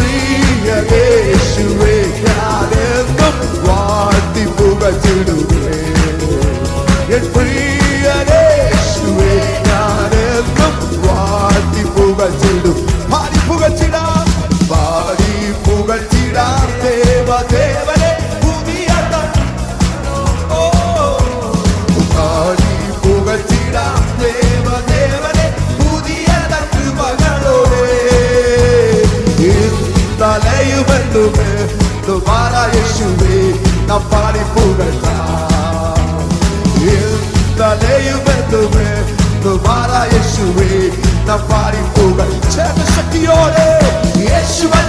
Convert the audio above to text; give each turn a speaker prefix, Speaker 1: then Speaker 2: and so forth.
Speaker 1: പ്രിയ യേശുവേ ഞാനെന്നും വാഴ്ത്തി പുകഴ്ത്തിടുമേ എൻ പ്രിയ യേശുവേ ഞാനെന്നും വാഴ്ത്തി പുകഴ്ത്തിടും പാടി പുകഴ്ത്തിടാം ദേവദേവനെ പുതിയ പാടി പുകഴ്ത്തിടാം ദേവദേവനെ പുതിയ കൃപകളോടെ തലയുമെന്നുമേ തുമാരാ യേശുവേ നാം പാടി പുകഴ്ത്താം തലയുമെന്നുമേ തുമാരാ യേശുവേ നാം പാടി പുകഴ്ത്താം ശക്തിയോടെ യേശുവേ